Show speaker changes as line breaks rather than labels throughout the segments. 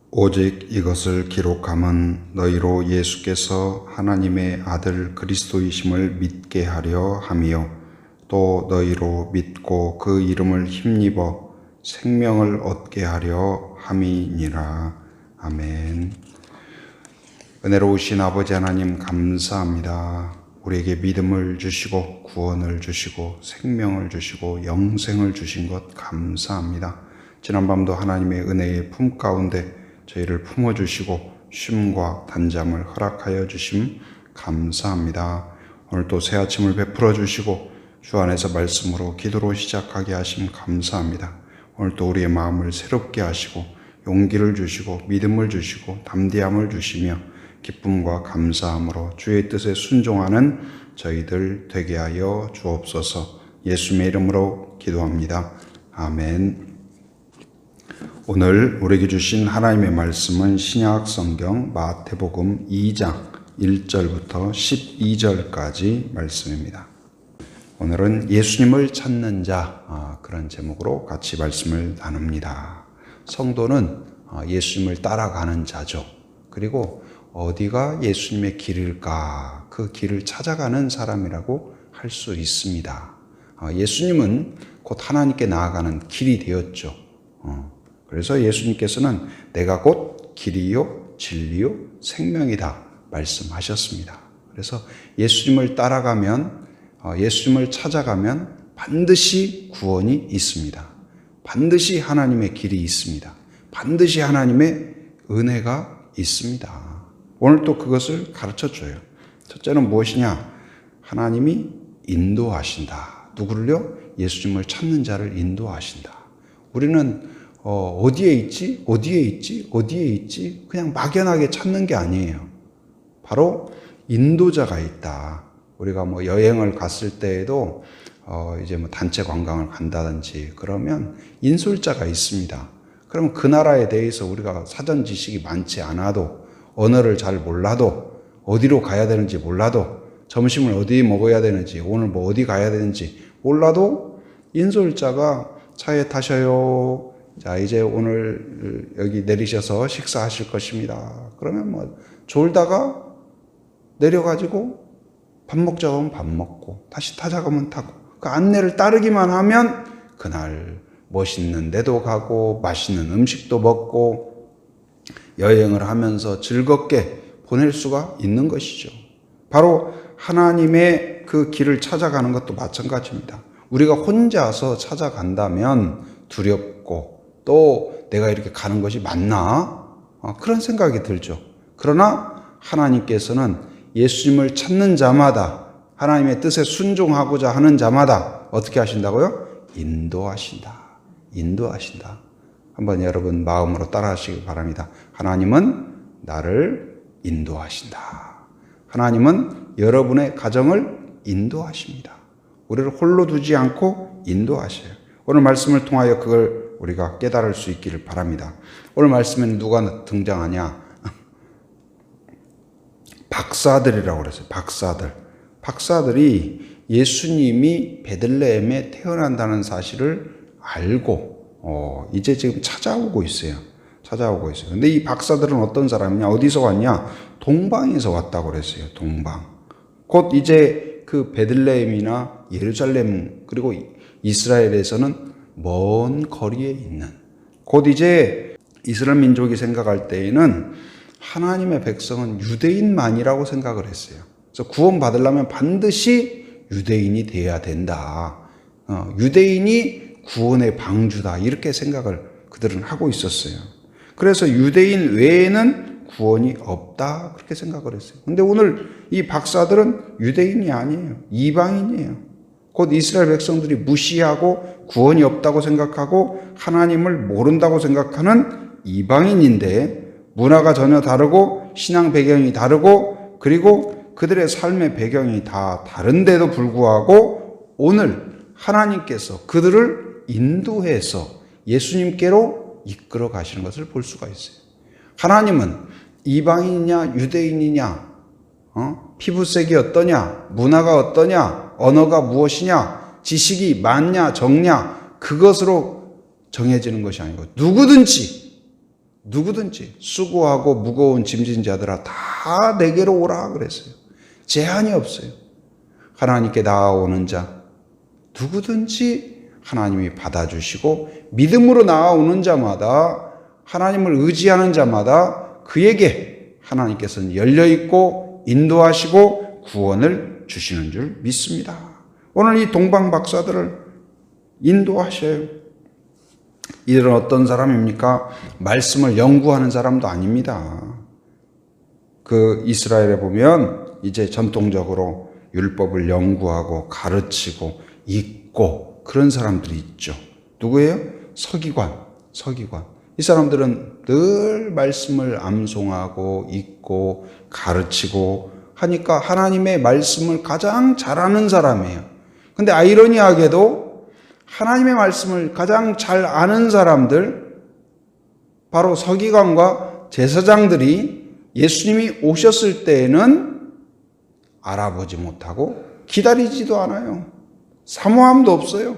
오직 이것을 기록함은 너희로 예수께서 하나님의 아들 그리스도이심을 믿게 하려 함이요 또 너희로 믿고 그 이름을 힘입어 생명을 얻게 하려 함이니라. 아멘. 은혜로우신 아버지 하나님 감사합니다. 우리에게 믿음을 주시고 구원을 주시고 생명을 주시고 영생을 주신 것 감사합니다. 지난밤도 하나님의 은혜의 품 가운데 저희를 품어주시고 쉼과 단잠을 허락하여 주심 감사합니다. 오늘도 새 아침을 베풀어 주시고 주 안에서 말씀으로 기도로 시작하게 하심 감사합니다. 오늘도 우리의 마음을 새롭게 하시고 용기를 주시고 믿음을 주시고 담대함을 주시며 기쁨과 감사함으로 주의 뜻에 순종하는 저희들 되게 하여 주옵소서. 예수님의 이름으로 기도합니다. 아멘. 오늘 우리에게 주신 하나님의 말씀은 신약 성경 마태복음 2장 1절부터 12절까지 말씀입니다. 오늘은 예수님을 찾는 자, 그런 제목으로 같이 말씀을 나눕니다. 성도는 예수님을 따라가는 자죠. 그리고 어디가 예수님의 길일까? 그 길을 찾아가는 사람이라고 할 수 있습니다. 예수님은 곧 하나님께 나아가는 길이 되었죠. 그래서 예수님께서는 내가 곧 길이요 진리요 생명이다 말씀하셨습니다. 그래서 예수님을 따라가면 예수님을 찾아가면 반드시 구원이 있습니다. 반드시 하나님의 길이 있습니다. 반드시 하나님의 은혜가 있습니다. 오늘 또 그것을 가르쳐줘요. 첫째는 무엇이냐? 하나님이 인도하신다. 누구를요? 예수님을 찾는 자를 인도하신다. 우리는 어디에 있지? 어디에 있지? 어디에 있지? 그냥 막연하게 찾는 게 아니에요. 바로 인도자가 있다. 우리가 여행을 갔을 때에도 이제 단체 관광을 간다든지 그러면 인솔자가 있습니다. 그러면 그 나라에 대해서 우리가 사전 지식이 많지 않아도 언어를 잘 몰라도 어디로 가야 되는지 몰라도 점심을 어디 먹어야 되는지 오늘 어디 가야 되는지 몰라도 인솔자가 차에 타셔요. 자, 이제 오늘 여기 내리셔서 식사하실 것입니다. 그러면 졸다가 내려가지고 밥 먹자고 하면 밥 먹고 다시 타자고 하면 타고 그 안내를 따르기만 하면 그날 멋있는 데도 가고 맛있는 음식도 먹고 여행을 하면서 즐겁게 보낼 수가 있는 것이죠. 바로 하나님의 그 길을 찾아가는 것도 마찬가지입니다. 우리가 혼자서 찾아간다면 두렵고 또 내가 이렇게 가는 것이 맞나? 그런 생각이 들죠. 그러나 하나님께서는 예수님을 찾는 자마다 하나님의 뜻에 순종하고자 하는 자마다 어떻게 하신다고요? 인도하신다. 인도하신다. 한번 여러분 마음으로 따라하시기 바랍니다. 하나님은 나를 인도하신다. 하나님은 여러분의 가정을 인도하십니다. 우리를 홀로 두지 않고 인도하셔요. 오늘 말씀을 통하여 그걸 우리가 깨달을 수 있기를 바랍니다. 오늘 말씀에는 누가 등장하냐? 박사들이라고 그랬어요. 박사들. 박사들이 예수님이 베들레헴에 태어난다는 사실을 알고 이제 지금 찾아오고 있어요. 찾아오고 있어요. 근데 이 박사들은 어떤 사람이냐? 어디서 왔냐? 동방에서 왔다고 그랬어요. 동방. 곧 이제 그 베들레헴이나 예루살렘 그리고 이스라엘에서는 먼 거리에 있는 곧 이제 이스라엘 민족이 생각할 때에는 하나님의 백성은 유대인만이라고 생각을 했어요. 그래서 구원 받으려면 반드시 유대인이 돼야 된다. 유대인이 구원의 방주다. 이렇게 생각을 그들은 하고 있었어요. 그래서 유대인 외에는 구원이 없다. 그렇게 생각을 했어요. 근데 오늘 이 박사들은 유대인이 아니에요. 이방인이에요. 곧 이스라엘 백성들이 무시하고 구원이 없다고 생각하고 하나님을 모른다고 생각하는 이방인인데 문화가 전혀 다르고 신앙 배경이 다르고 그리고 그들의 삶의 배경이 다 다른데도 불구하고 오늘 하나님께서 그들을 인도해서 예수님께로 이끌어 가시는 것을 볼 수가 있어요. 하나님은 이방인이냐 유대인이냐 피부색이 어떠냐 문화가 어떠냐 언어가 무엇이냐 지식이 많냐 적냐 그것으로 정해지는 것이 아니고 누구든지 수고하고 무거운 짐진 자들아 다 내게로 오라 그랬어요. 제한이 없어요. 하나님께 나아오는 자 누구든지 하나님이 받아주시고 믿음으로 나아오는 자마다 하나님을 의지하는 자마다 그에게 하나님께서는 열려있고 인도하시고 구원을 주시는 줄 믿습니다. 오늘 이 동방 박사들을 인도하셔요. 이들은 어떤 사람입니까? 말씀을 연구하는 사람도 아닙니다. 그 이스라엘에 보면 이제 전통적으로 율법을 연구하고 가르치고 읽고 그런 사람들이 있죠. 누구예요? 서기관. 이 사람들은 늘 말씀을 암송하고 읽고 가르치고 하니까 하나님의 말씀을 가장 잘 아는 사람이에요. 근데 아이러니하게도 하나님의 말씀을 가장 잘 아는 사람들, 바로 서기관과 제사장들이 예수님이 오셨을 때에는 알아보지 못하고 기다리지도 않아요. 사모함도 없어요.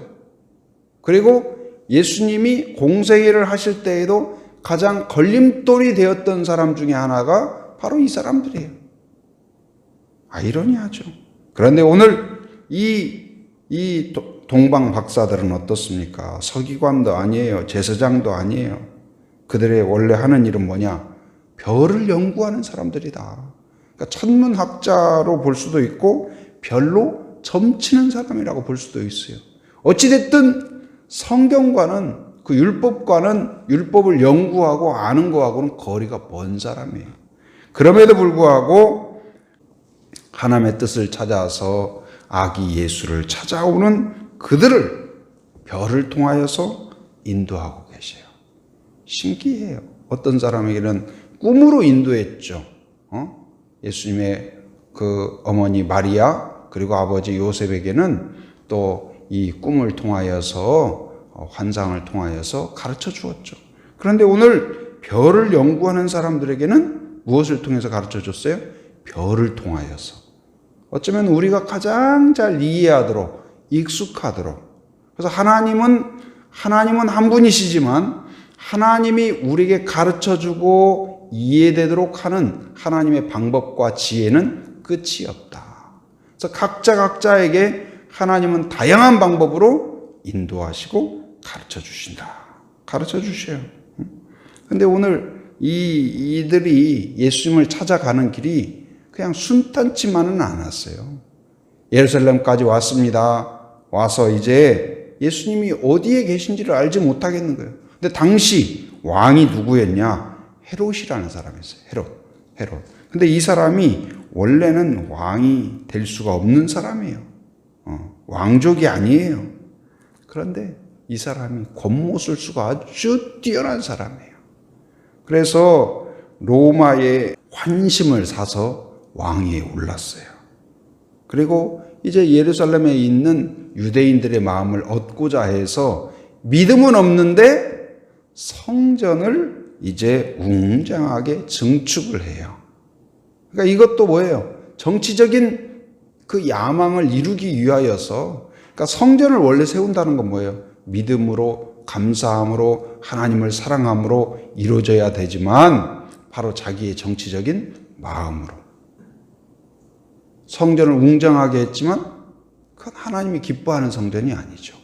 그리고 예수님이 공생애를 하실 때에도 가장 걸림돌이 되었던 사람 중에 하나가 바로 이 사람들이에요. 아이러니하죠. 그런데 오늘 이 동방 박사들은 어떻습니까? 서기관도 아니에요. 제사장도 아니에요. 그들의 원래 하는 일은 뭐냐? 별을 연구하는 사람들이다. 그러니까 천문학자로 볼 수도 있고 별로 점치는 사람이라고 볼 수도 있어요. 어찌됐든 성경과는 그 율법과는 율법을 연구하고 아는 거하고는 거리가 먼 사람이에요. 그럼에도 불구하고 하나님의 뜻을 찾아서 아기 예수를 찾아오는 그들을 별을 통하여서 인도하고 계세요. 신기해요. 어떤 사람에게는 꿈으로 인도했죠. 예수님의 그 어머니 마리아 그리고 아버지 요셉에게는 또 이 꿈을 통하여서 환상을 통하여서 가르쳐 주었죠. 그런데 오늘 별을 연구하는 사람들에게는 무엇을 통해서 가르쳐 줬어요? 별을 통하여서. 어쩌면 우리가 가장 잘 이해하도록 익숙하도록. 그래서 하나님은 한 분이시지만 하나님이 우리에게 가르쳐주고 이해되도록 하는 하나님의 방법과 지혜는 끝이 없다. 그래서 각자에게 하나님은 다양한 방법으로 인도하시고 가르쳐주신다. 가르쳐주셔요. 그런데 오늘 이들이 예수님을 찾아가는 길이 그냥 순탄치만은 않았어요. 예루살렘까지 왔습니다. 와서 이제 예수님이 어디에 계신지를 알지 못하겠는 거예요. 근데 당시 왕이 누구였냐? 헤롯이라는 사람이었어요. 헤롯. 근데 이 사람이 원래는 왕이 될 수가 없는 사람이에요. 왕족이 아니에요. 그런데 이 사람이 권모술수가 아주 뛰어난 사람이에요. 그래서 로마의 환심을 사서 왕위에 올랐어요. 그리고 이제 예루살렘에 있는 유대인들의 마음을 얻고자 해서 믿음은 없는데 성전을 이제 웅장하게 증축을 해요. 그러니까 이것도 뭐예요? 정치적인 그 야망을 이루기 위하여서, 그러니까 성전을 원래 세운다는 건 뭐예요? 믿음으로, 감사함으로, 하나님을 사랑함으로 이루어져야 되지만 바로 자기의 정치적인 마음으로 성전을 웅장하게 했지만 그건 하나님이 기뻐하는 성전이 아니죠.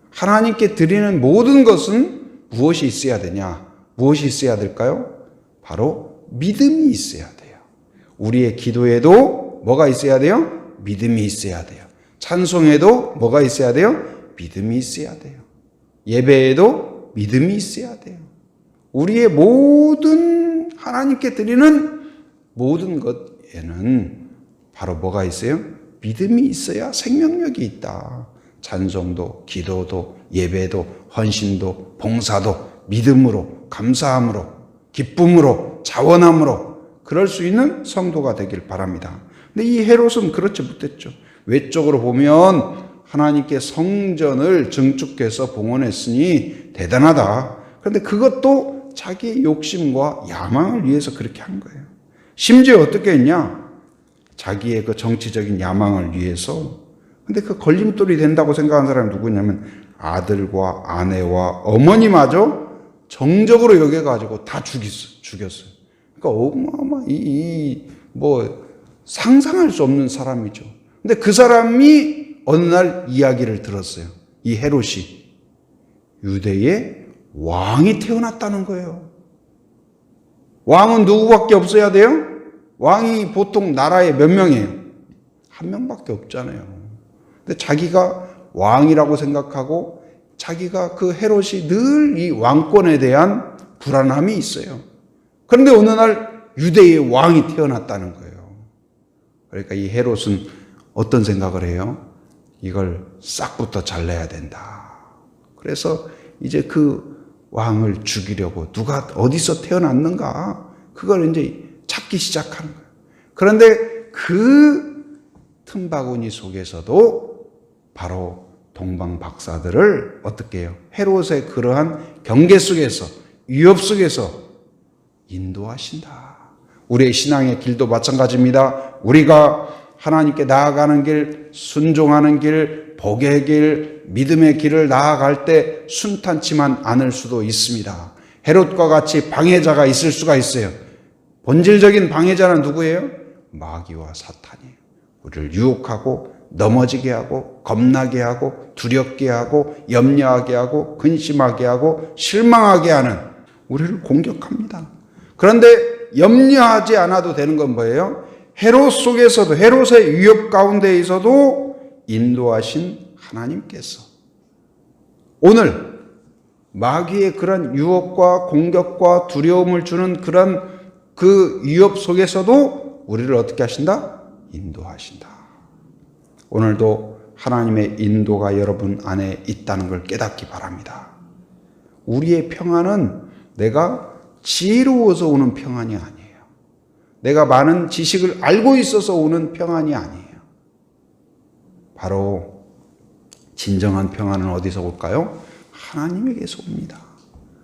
하나님께 드리는 모든 것은 무엇이 있어야 되냐? 무엇이 있어야 될까요? 바로 믿음이 있어야 돼요. 우리의 기도에도 뭐가 있어야 돼요? 믿음이 있어야 돼요. 찬송에도 뭐가 있어야 돼요? 믿음이 있어야 돼요. 예배에도 믿음이 있어야 돼요. 우리의 모든 하나님께 드리는 모든 것에는 바로 뭐가 있어요? 믿음이 있어야 생명력이 있다. 찬송도, 기도도, 예배도, 헌신도, 봉사도 믿음으로, 감사함으로, 기쁨으로, 자원함으로 그럴 수 있는 성도가 되길 바랍니다. 근데 이 헤롯은 그렇지 못했죠. 외적으로 보면 하나님께 성전을 증축해서 봉헌했으니 대단하다. 그런데 그것도 자기의 욕심과 야망을 위해서 그렇게 한 거예요. 심지어 어떻게 했냐? 자기의 그 정치적인 야망을 위해서. 근데 그 걸림돌이 된다고 생각하는 사람이 누구냐면 아들과 아내와 어머니마저 정적으로 여겨가지고 다 죽였어요. 그러니까 뭐 상상할 수 없는 사람이죠. 근데 그 사람이 어느 날 이야기를 들었어요. 이 헤롯이 유대의 왕이 태어났다는 거예요. 왕은 누구밖에 없어야 돼요? 왕이 보통 나라에 몇 명이에요? 한 명밖에 없잖아요. 근데 자기가 왕이라고 생각하고 자기가 그 헤롯이 늘 이 왕권에 대한 불안함이 있어요. 그런데 어느 날 유대의 왕이 태어났다는 거예요. 그러니까 이 헤롯은 어떤 생각을 해요? 이걸 싹부터 잘라야 된다. 그래서 이제 그 왕을 죽이려고 누가 어디서 태어났는가 그걸 이제 찾기 시작하는 거예요. 그런데 그 틈바구니 속에서도 바로 동방 박사들을 어떻게 해요? 헤롯의 그러한 경계 속에서 위협 속에서 인도하신다. 우리의 신앙의 길도 마찬가지입니다. 우리가 하나님께 나아가는 길, 순종하는 길, 복의 길, 믿음의 길을 나아갈 때 순탄치만 않을 수도 있습니다. 헤롯과 같이 방해자가 있을 수가 있어요. 본질적인 방해자는 누구예요? 마귀와 사탄이에요. 우리를 유혹하고 넘어지게 하고 겁나게 하고 두렵게 하고 염려하게 하고 근심하게 하고 실망하게 하는 우리를 공격합니다. 그런데 염려하지 않아도 되는 건 뭐예요? 헤롯 속에서도 헤롯의 위협 가운데에서도 인도하신 하나님께서 오늘 마귀의 그런 유혹과 공격과 두려움을 주는 그런 그 위협 속에서도 우리를 어떻게 하신다? 인도하신다. 오늘도 하나님의 인도가 여러분 안에 있다는 걸 깨닫기 바랍니다. 우리의 평안은 내가 지혜로워서 오는 평안이 아니에요. 내가 많은 지식을 알고 있어서 오는 평안이 아니에요. 바로 진정한 평안은 어디서 올까요? 하나님에게서 옵니다.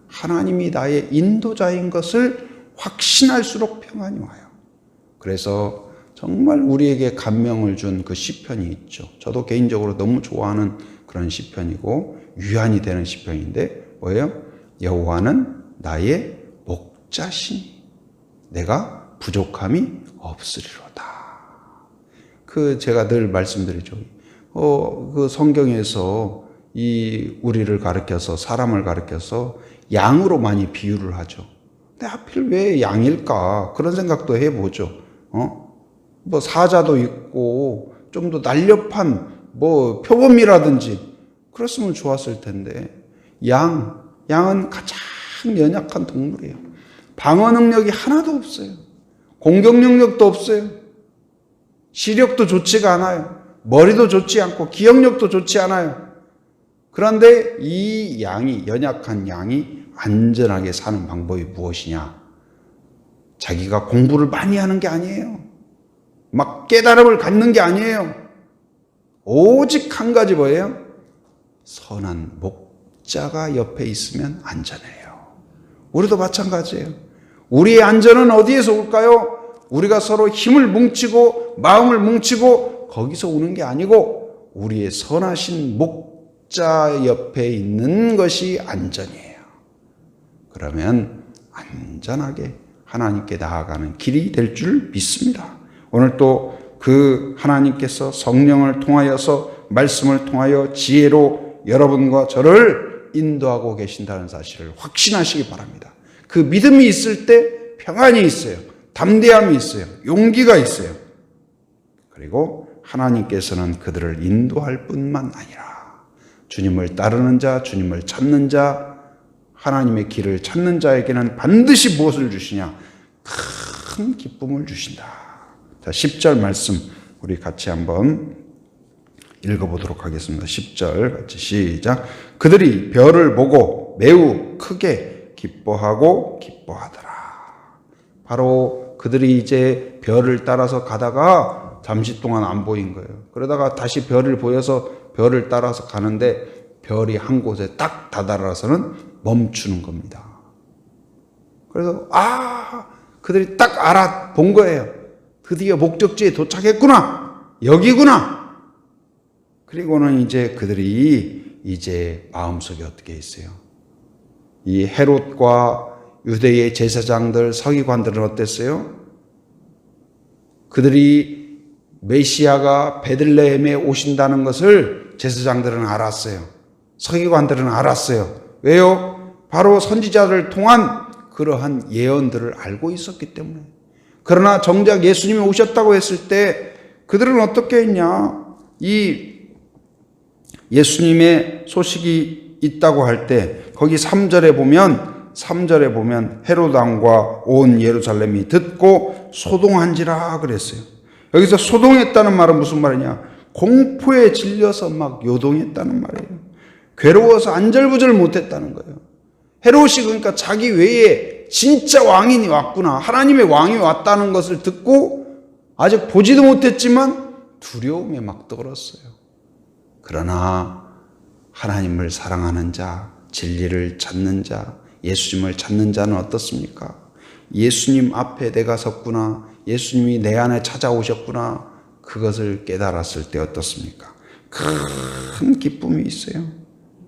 하나님이 나의 인도자인 것을 확신할수록 평안이 와요. 그래서 정말 우리에게 감명을 준 그 시편이 있죠. 저도 개인적으로 너무 좋아하는 그런 시편이고 위안이 되는 시편인데 뭐예요? 여호와는 나의 목자시니 내가 부족함이 없으리로다. 제가 늘 말씀드리죠. 그 성경에서 이 우리를 가르쳐서 사람을 가르쳐서 양으로 많이 비유를 하죠. 근데 하필 왜 양일까? 그런 생각도 해보죠. 뭐 사자도 있고 좀 더 날렵한 뭐 표범이라든지 그랬으면 좋았을 텐데 양은 가장 연약한 동물이에요. 방어 능력이 하나도 없어요. 공격 능력도 없어요. 시력도 좋지가 않아요. 머리도 좋지 않고 기억력도 좋지 않아요. 그런데 이 연약한 양이 안전하게 사는 방법이 무엇이냐? 자기가 공부를 많이 하는 게 아니에요. 막 깨달음을 갖는 게 아니에요. 오직 한 가지 뭐예요? 선한 목자가 옆에 있으면 안전해요. 우리도 마찬가지예요. 우리의 안전은 어디에서 올까요? 우리가 서로 힘을 뭉치고 마음을 뭉치고 거기서 오는 게 아니고 우리의 선하신 목자 옆에 있는 것이 안전이에요. 그러면 안전하게 하나님께 나아가는 길이 될 줄 믿습니다. 오늘 또 그 하나님께서 성령을 통하여서 말씀을 통하여 지혜로 여러분과 저를 인도하고 계신다는 사실을 확신하시기 바랍니다. 그 믿음이 있을 때 평안이 있어요. 담대함이 있어요. 용기가 있어요. 그리고 하나님께서는 그들을 인도할 뿐만 아니라 주님을 따르는 자, 주님을 찾는 자, 하나님의 길을 찾는 자에게는 반드시 무엇을 주시냐? 큰 기쁨을 주신다. 자, 10절 말씀 우리 같이 한번 읽어보도록 하겠습니다. 10절 같이 시작. 그들이 별을 보고 매우 크게 기뻐하고 기뻐하더라. 바로 그들이 이제 별을 따라서 가다가 잠시 동안 안 보인 거예요. 그러다가 다시 별을 보여서 별을 따라서 가는데 별이 한 곳에 딱 다다라서는 멈추는 겁니다. 그래서 그들이 딱 알아본 거예요. 드디어 목적지에 도착했구나. 여기구나. 그리고는 이제 그들이 이제 마음속에 어떻게 있어요? 이 헤롯과 유대의 제사장들, 서기관들은 어땠어요? 그들이 메시아가 베들레헴에 오신다는 것을 제사장들은 알았어요. 서기관들은 알았어요. 왜요? 바로 선지자를 통한 그러한 예언들을 알고 있었기 때문에. 그러나 정작 예수님이 오셨다고 했을 때 그들은 어떻게 했냐? 이 예수님의 소식이 있다고 할 때 거기 3절에 보면 헤롯 왕과 온 예루살렘이 듣고 소동한지라 그랬어요. 여기서 소동했다는 말은 무슨 말이냐? 공포에 질려서 막 요동했다는 말이에요. 괴로워서 안절부절 못했다는 거예요. 헤롯이 그러니까 자기 외에 진짜 왕이 왔구나, 하나님의 왕이 왔다는 것을 듣고 아직 보지도 못했지만 두려움에 막 떨었어요. 그러나 하나님을 사랑하는 자, 진리를 찾는 자, 예수님을 찾는 자는 어떻습니까? 예수님 앞에 내가 섰구나, 예수님이 내 안에 찾아오셨구나, 그것을 깨달았을 때 어떻습니까? 큰 기쁨이 있어요.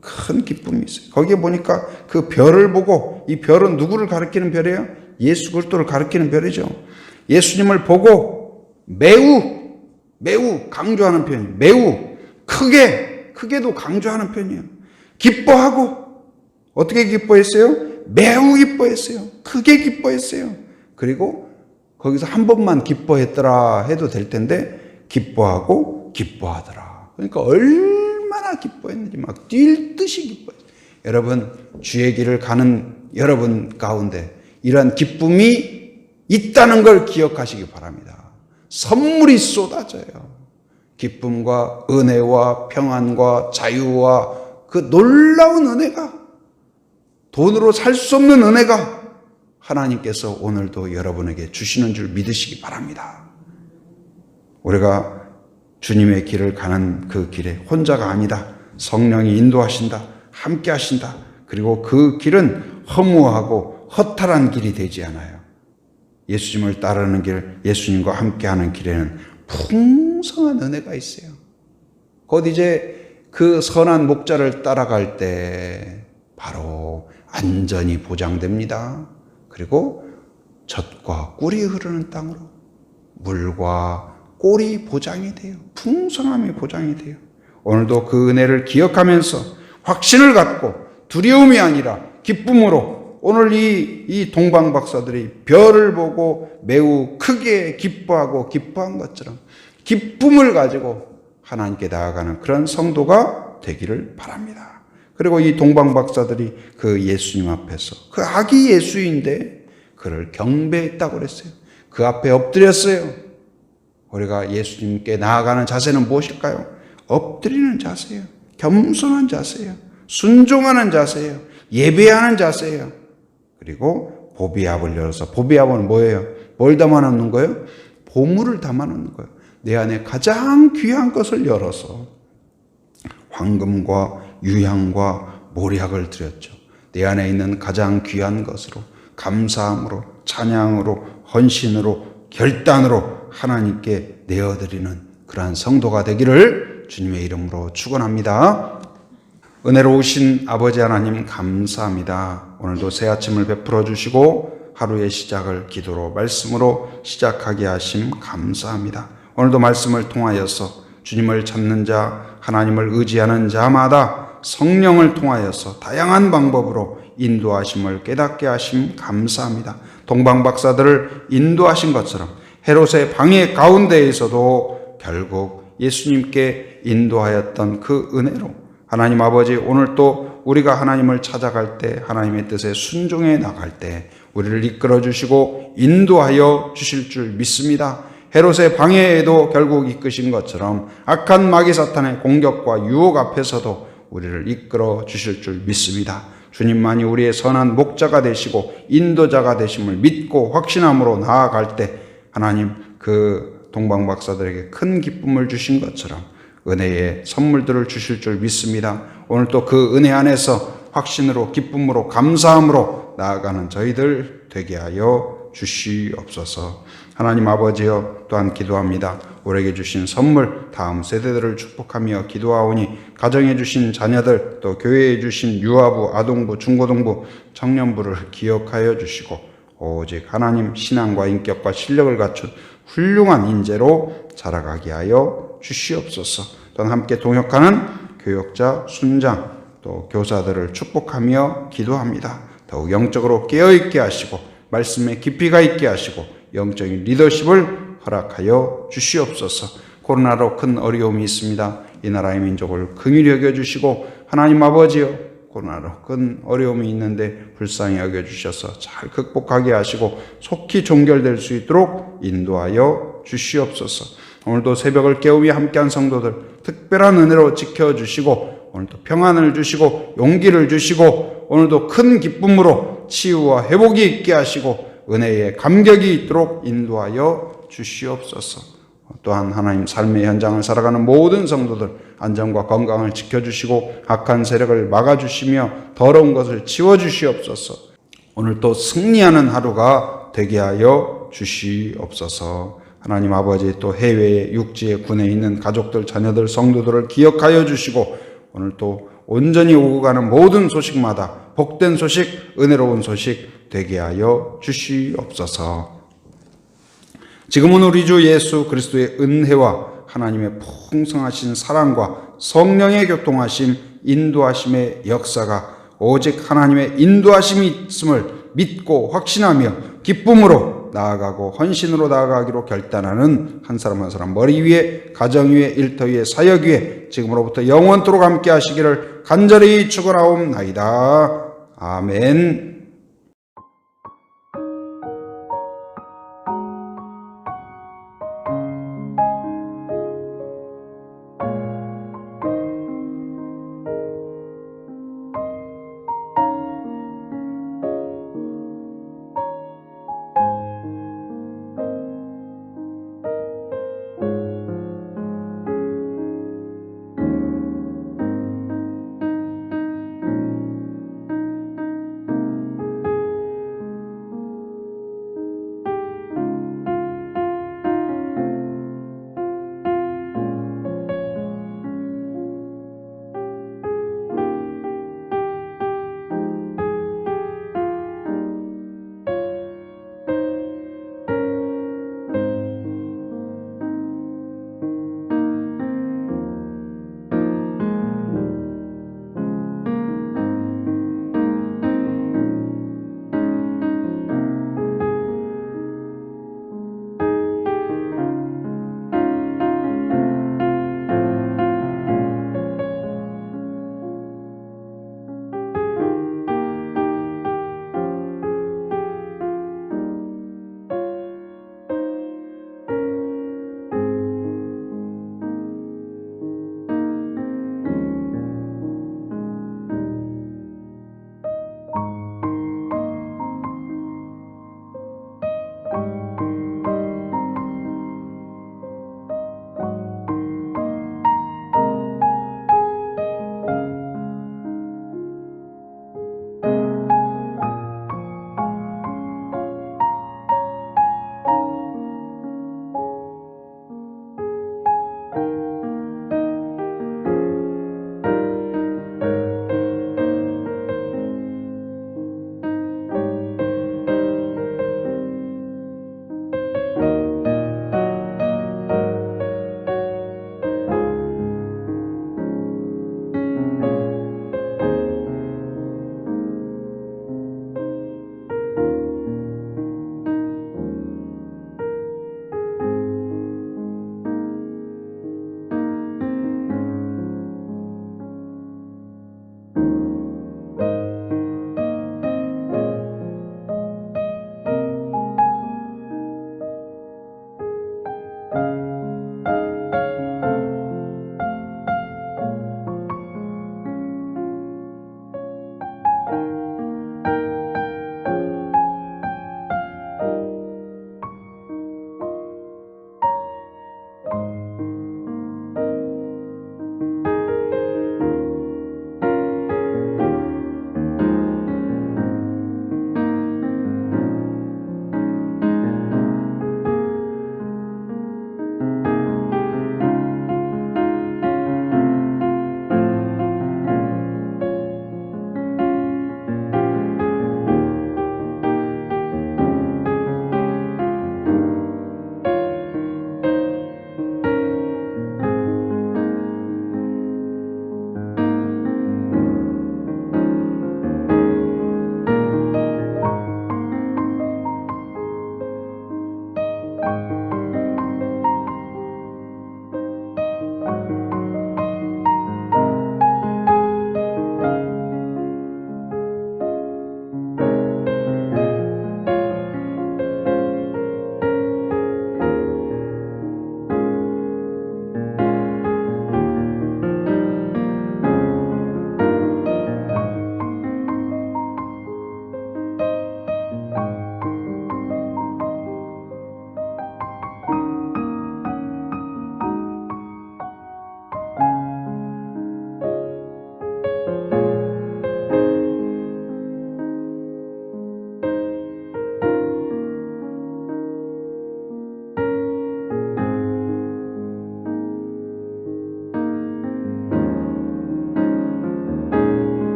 큰 기쁨이 있어요. 거기에 보니까 그 별을 보고, 이 별은 누구를 가리키는 별이에요? 예수 그리스도를 가리키는 별이죠. 예수님을 보고 매우 강조하는 표현이에요. 매우 크게도 강조하는 표현이에요. 기뻐하고, 어떻게 기뻐했어요? 매우 기뻐했어요. 크게 기뻐했어요. 그리고 거기서 한 번만 기뻐했더라 해도 될 텐데 기뻐하고 기뻐하더라. 그러니까 얼마나 기뻐했는지 막 뛸 듯이 기뻐했어요. 여러분, 주의 길을 가는 여러분 가운데 이러한 기쁨이 있다는 걸 기억하시기 바랍니다. 선물이 쏟아져요. 기쁨과 은혜와 평안과 자유와 그 놀라운 은혜가, 돈으로 살 수 없는 은혜가 하나님께서 오늘도 여러분에게 주시는 줄 믿으시기 바랍니다. 우리가 주님의 길을 가는 그 길에 혼자가 아니다. 성령이 인도하신다. 함께 하신다. 그리고 그 길은 허무하고 허탈한 길이 되지 않아요. 예수님을 따르는 길, 예수님과 함께하는 길에는 풍성한 은혜가 있어요. 곧 이제 그 선한 목자를 따라갈 때 바로 안전이 보장됩니다. 그리고 젖과 꿀이 흐르는 땅으로 물과 꼴이 보장이 돼요. 풍성함이 보장이 돼요. 오늘도 그 은혜를 기억하면서 확신을 갖고 두려움이 아니라 기쁨으로 오늘 이 동방 박사들이 별을 보고 매우 크게 기뻐한 것처럼 기쁨을 가지고 하나님께 나아가는 그런 성도가 되기를 바랍니다. 그리고 이 동방 박사들이 그 예수님 앞에서, 그 아기 예수인데 그를 경배했다고 그랬어요. 그 앞에 엎드렸어요. 우리가 예수님께 나아가는 자세는 무엇일까요? 엎드리는 자세예요. 겸손한 자세예요. 순종하는 자세예요. 예배하는 자세예요. 그리고 보비압을 열어서, 보비압은 뭐예요? 뭘 담아놓는 거예요? 보물을 담아놓는 거예요. 내 안에 가장 귀한 것을 열어서 황금과 유향과 모략을 드렸죠. 내 안에 있는 가장 귀한 것으로 감사함으로, 찬양으로, 헌신으로, 결단으로 하나님께 내어드리는 그러한 성도가 되기를 주님의 이름으로 축원합니다. 은혜로우신 아버지 하나님 감사합니다. 오늘도 새 아침을 베풀어 주시고 하루의 시작을 기도로 말씀으로 시작하게 하심 감사합니다. 오늘도 말씀을 통하여서 주님을 찾는 자, 하나님을 의지하는 자마다 성령을 통하여서 다양한 방법으로 인도하심을 깨닫게 하심 감사합니다. 동방 박사들을 인도하신 것처럼 헤롯의 방해 가운데에서도 결국 예수님께 인도하였던 그 은혜로 하나님 아버지, 오늘 또 우리가 하나님을 찾아갈 때, 하나님의 뜻에 순종해 나갈 때 우리를 이끌어 주시고 인도하여 주실 줄 믿습니다. 헤롯의 방해에도 결국 이끄신 것처럼 악한 마귀 사탄의 공격과 유혹 앞에서도 우리를 이끌어 주실 줄 믿습니다. 주님만이 우리의 선한 목자가 되시고 인도자가 되심을 믿고 확신함으로 나아갈 때 하나님 그 동방 박사들에게 큰 기쁨을 주신 것처럼 은혜의 선물들을 주실 줄 믿습니다. 오늘 또 그 은혜 안에서 확신으로 기쁨으로 감사함으로 나아가는 저희들 되게 하여 주시옵소서. 하나님 아버지여, 또한 기도합니다. 우리에게 주신 선물 다음 세대들을 축복하며 기도하오니 가정에 주신 자녀들, 또 교회에 주신 유아부, 아동부, 중고등부, 청년부를 기억하여 주시고 오직 하나님 신앙과 인격과 실력을 갖춘 훌륭한 인재로 자라가게 하여 주시옵소서. 또한 함께 동역하는 교역자, 순장, 또 교사들을 축복하며 기도합니다. 더욱 영적으로 깨어있게 하시고 말씀에 깊이가 있게 하시고 영적인 리더십을 허락하여 주시옵소서. 코로나로 큰 어려움이 있습니다. 이 나라의 민족을 긍휼히 여겨주시고 하나님 아버지여, 코로나로 큰 어려움이 있는데 불쌍히 여겨주셔서 잘 극복하게 하시고 속히 종결될 수 있도록 인도하여 주시옵소서. 오늘도 새벽을 깨우며 함께한 성도들 특별한 은혜로 지켜주시고 오늘도 평안을 주시고 용기를 주시고 오늘도 큰 기쁨으로 치유와 회복이 있게 하시고 은혜에 감격이 있도록 인도하여 주시옵소서. 또한 하나님 삶의 현장을 살아가는 모든 성도들 안전과 건강을 지켜주시고 악한 세력을 막아주시며 더러운 것을 치워주시옵소서. 오늘 또 승리하는 하루가 되게 하여 주시옵소서. 하나님 아버지, 또 해외에 육지에 군에 있는 가족들, 자녀들, 성도들을 기억하여 주시고 오늘 또 온전히 오고 가는 모든 소식마다 복된 소식, 은혜로운 소식 되게 하여 주시옵소서. 지금은 우리 주 예수 그리스도의 은혜와 하나님의 풍성하신 사랑과 성령의 교통하심, 인도하심의 역사가 오직 하나님의 인도하심이 있음을 믿고 확신하며 기쁨으로 나아가고 헌신으로 나아가기로 결단하는 한 사람 한 사람 머리 위에, 가정 위에, 일터 위에, 사역 위에 지금으로부터 영원토록 함께 하시기를 간절히 축원하옵나이다. 아멘.